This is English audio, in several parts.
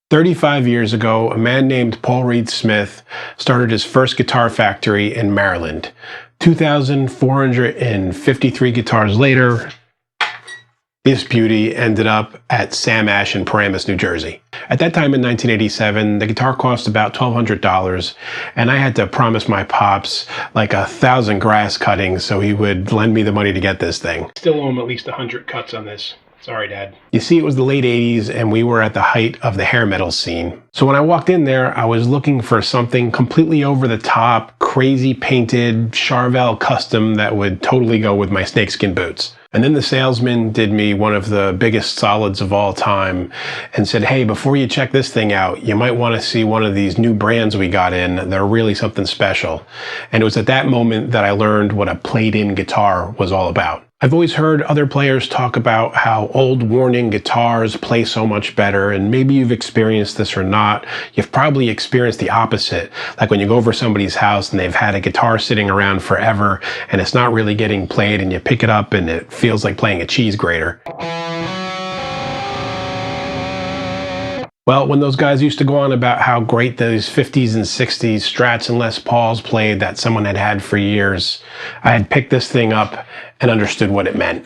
35 years ago, a man named Paul Reed Smith started his first guitar factory in Maryland. 2,453 guitars later, this beauty ended up at Sam Ash in Paramus, New Jersey. At that time in 1987, the guitar cost about $1,200, and I had to promise my pops like 1,000 grass cuttings so he would lend me the money to get this thing. Still owe him at least 100 cuts on this. Sorry, Dad. You see, it was the late 80s and we were at the height of the hair metal scene. So when I walked in there, I was looking for something completely over the top, crazy painted Charvel Custom that would totally go with my snakeskin boots. And then the salesman did me one of the biggest solids of all time and said, hey, before you check this thing out, you might want to see one of these new brands we got in. They're really something special. And it was at that moment that I learned what a played-in guitar was all about. I've always heard other players talk about how old worn-in guitars play so much better, and maybe you've experienced this or not. You've probably experienced the opposite, like when you go over somebody's house and they've had a guitar sitting around forever and it's not really getting played, and you pick it up and it feels like playing a cheese grater. Well, when those guys used to go on about how great those 50s and 60s Strats and Les Pauls played that someone had had for years, I had picked this thing up and understood what it meant.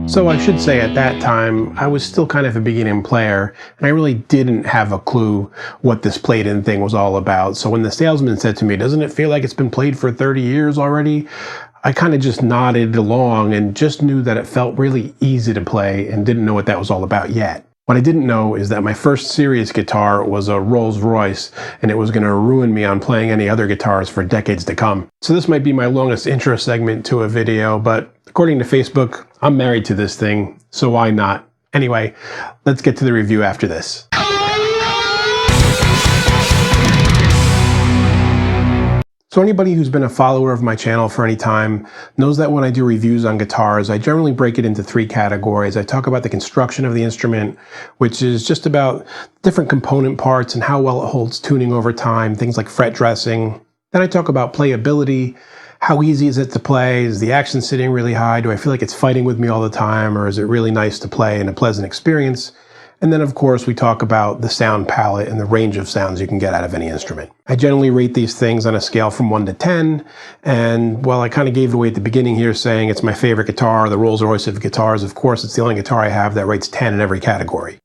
So I should say at that time, I was still kind of a beginning player, and I really didn't have a clue what this played-in thing was all about. So when the salesman said to me, doesn't it feel like it's been played for 30 years already? I kind of just nodded along and just knew that it felt really easy to play and didn't know what that was all about yet. What I didn't know is that my first serious guitar was a Rolls Royce, and it was going to ruin me on playing any other guitars for decades to come. So this might be my longest intro segment to a video, but according to Facebook, I'm married to this thing, so why not? Anyway, let's get to the review after this. So anybody who's been a follower of my channel for any time knows that when I do reviews on guitars, I generally break it into three categories. I talk about the construction of the instrument, which is just about different component parts and how well it holds tuning over time, things like fret dressing. Then I talk about playability. How easy is it to play? Is the action sitting really high? Do I feel like it's fighting with me all the time? Or is it really nice to play and a pleasant experience? And then, of course, we talk about the sound palette and the range of sounds you can get out of any instrument. I generally rate these things on a scale from 1 to 10. And while I kind of gave it away at the beginning here saying it's my favorite guitar, the Rolls Royce of guitars, of course, it's the only guitar I have that rates 10 in every category.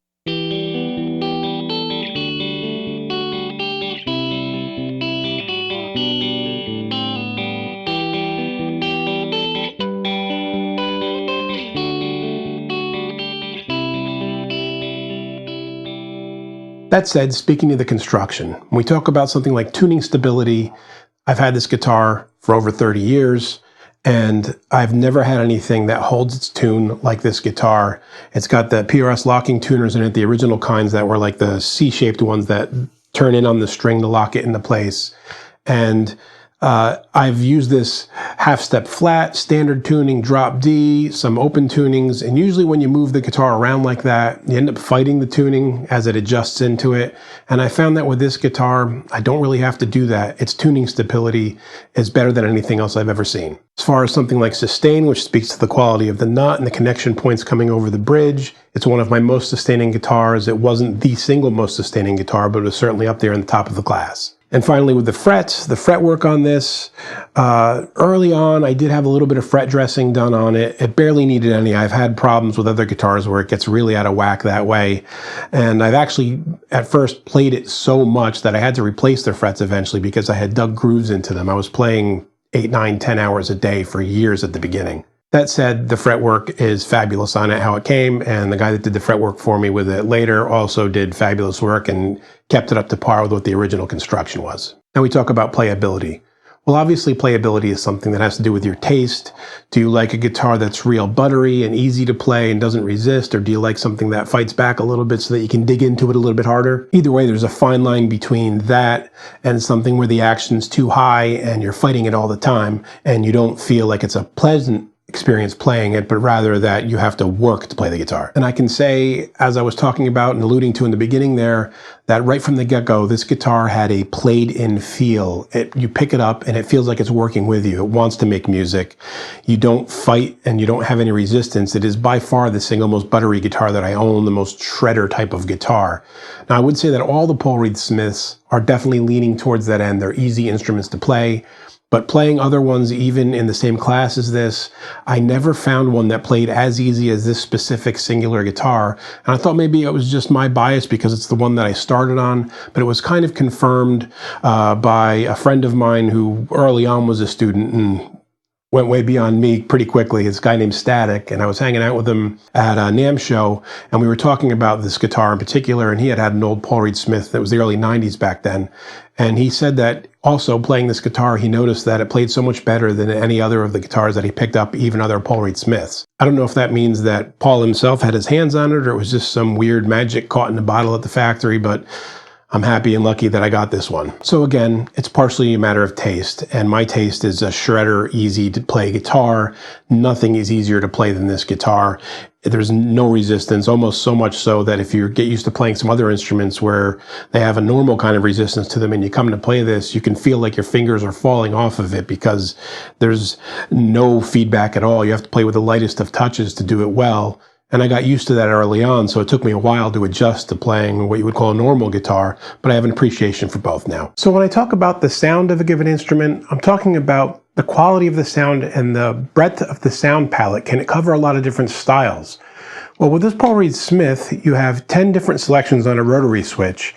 That said, speaking of the construction, when we talk about something like tuning stability, I've had this guitar for over 30 years, and I've never had anything that holds its tune like this guitar. It's got the PRS locking tuners in it, the original kinds that were like the C-shaped ones that turn in on the string to lock it into place. And I've used this half-step flat, standard tuning, drop D, some open tunings, and usually when you move the guitar around like that, you end up fighting the tuning as it adjusts into it. And I found that with this guitar, I don't really have to do that. Its tuning stability is better than anything else I've ever seen. As far as something like sustain, which speaks to the quality of the nut and the connection points coming over the bridge, it's one of my most sustaining guitars. It wasn't the single most sustaining guitar, but it was certainly up there in the top of the class. And finally, with the frets, the fretwork on this, early on, I did have a little bit of fret dressing done on it. It barely needed any. I've had problems with other guitars where it gets really out of whack that way. And I've actually, at first, played it so much that I had to replace the frets eventually because I had dug grooves into them. I was playing 8, 9, 10 hours a day for years at the beginning. That said, the fretwork is fabulous on it, how it came, and the guy that did the fretwork for me with it later also did fabulous work and kept it up to par with what the original construction was. Now we talk about playability. Well, obviously playability is something that has to do with your taste. Do you like a guitar that's real buttery and easy to play and doesn't resist, or do you like something that fights back a little bit so that you can dig into it a little bit harder? Either way, there's a fine line between that and something where the action's too high and you're fighting it all the time and you don't feel like it's a pleasant experience playing it, but rather that you have to work to play the guitar. And I can say, as I was talking about and alluding to in the beginning there, that right from the get-go, this guitar had a played-in feel. You pick it up and it feels like it's working with you. It wants to make music. You don't fight and you don't have any resistance. It is by far the single most buttery guitar that I own, the most shredder type of guitar. Now, I would say that all the Paul Reed Smiths are definitely leaning towards that end. They're easy instruments to play. But playing other ones, even in the same class as this, I never found one that played as easy as this specific singular guitar. And I thought maybe it was just my bias because it's the one that I started on, but it was kind of confirmed by a friend of mine who early on was a student and went way beyond me pretty quickly. It's a guy named Static, and I was hanging out with him at a NAMM show, and we were talking about this guitar in particular, and he had an old Paul Reed Smith that was the early 90s back then. And he said that also playing this guitar, he noticed that it played so much better than any other of the guitars that he picked up, even other Paul Reed Smiths. I don't know if that means that Paul himself had his hands on it or it was just some weird magic caught in a bottle at the factory, but I'm happy and lucky that I got this one. So again, it's partially a matter of taste, and my taste is a shredder, easy to play guitar. Nothing is easier to play than this guitar. There's no resistance, almost so much so that if you get used to playing some other instruments where they have a normal kind of resistance to them and you come to play this, you can feel like your fingers are falling off of it because there's no feedback at all. You have to play with the lightest of touches to do it well. And I got used to that early on, so it took me a while to adjust to playing what you would call a normal guitar, but I have an appreciation for both now. So when I talk about the sound of a given instrument, I'm talking about the quality of the sound and the breadth of the sound palette. Can it cover a lot of different styles? Well, with this Paul Reed Smith, you have 10 different selections on a rotary switch,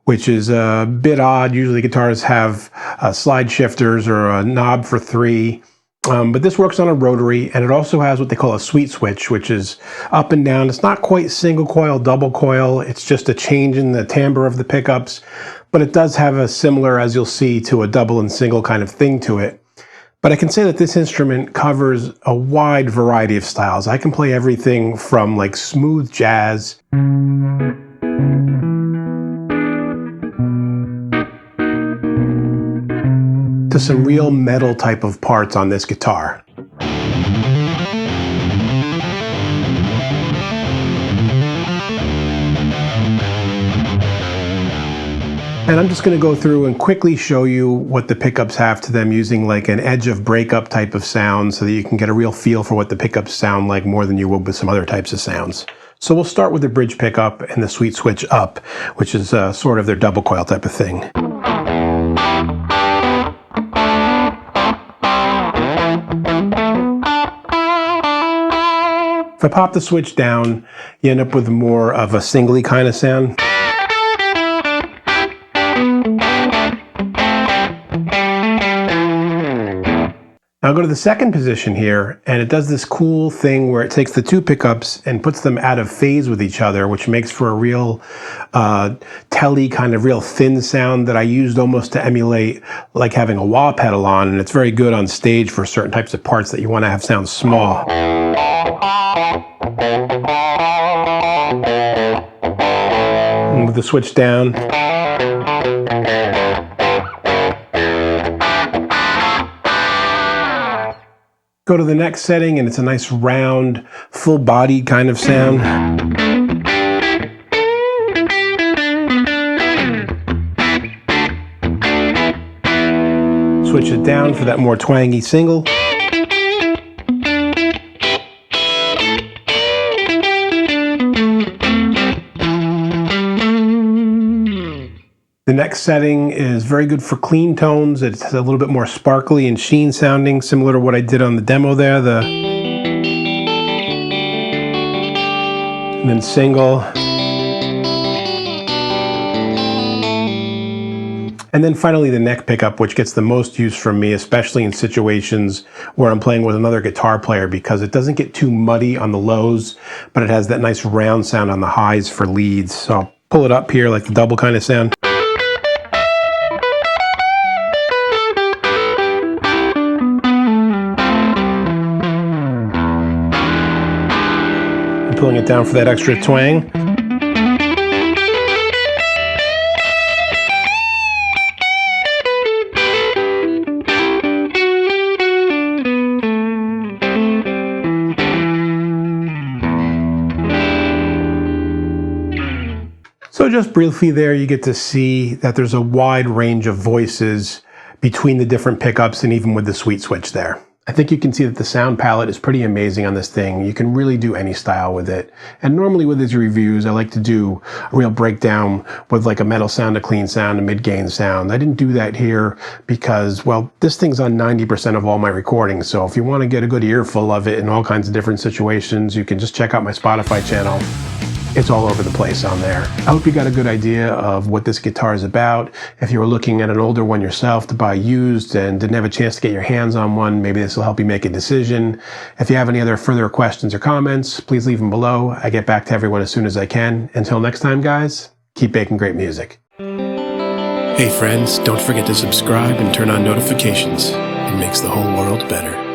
which is a bit odd. Usually guitars have slide shifters or a knob for 3. But this works on a rotary, and it also has what they call a sweet switch, which is up and down. It's not quite single coil, double coil. It's just a change in the timbre of the pickups, but it does have a similar, as you'll see, to a double and single kind of thing to it. But I can say that this instrument covers a wide variety of styles. I can play everything from like smooth jazz to some real metal type of parts on this guitar. And I'm just going to go through and quickly show you what the pickups have to them using like an edge of breakup type of sound so that you can get a real feel for what the pickups sound like more than you would with some other types of sounds. So we'll start with the bridge pickup and the sweet switch up, which is sort of their double coil type of thing. If I pop the switch down, you end up with more of a singly kind of sound. Now I'll go to the second position here, and it does this cool thing where it takes the two pickups and puts them out of phase with each other, which makes for a real telly kind of real thin sound that I used almost to emulate like having a wah pedal on, and it's very good on stage for certain types of parts that you want to have sound small. And with the switch down. Go to the next setting and it's a nice round, full-bodied kind of sound. Switch it down for that more twangy single. The next setting is very good for clean tones. It's a little bit more sparkly and sheen sounding, similar to what I did on the demo there. And then single. And then finally the neck pickup, which gets the most use from me, especially in situations where I'm playing with another guitar player, because it doesn't get too muddy on the lows, but it has that nice round sound on the highs for leads. So I'll pull it up here like the double kind of sound. Pulling it down for that extra twang. just briefly there, you get to see that there's a wide range of voices between the different pickups and even with the sweet switch there. I think you can see that the sound palette is pretty amazing on this thing. You can really do any style with it. And normally with these reviews, I like to do a real breakdown with like a metal sound, a clean sound, a mid-gain sound. I didn't do that here because, well, this thing's on 90% of all my recordings. So if you want to get a good earful of it in all kinds of different situations, you can just check out my Spotify channel. It's all over the place on there. I hope you got a good idea of what this guitar is about. If you were looking at an older one yourself to buy used and didn't have a chance to get your hands on one, maybe this will help you make a decision. If you have any other further questions or comments, please leave them below. I get back to everyone as soon as I can. Until next time, guys, keep making great music. Hey friends, don't forget to subscribe and turn on notifications. It makes the whole world better.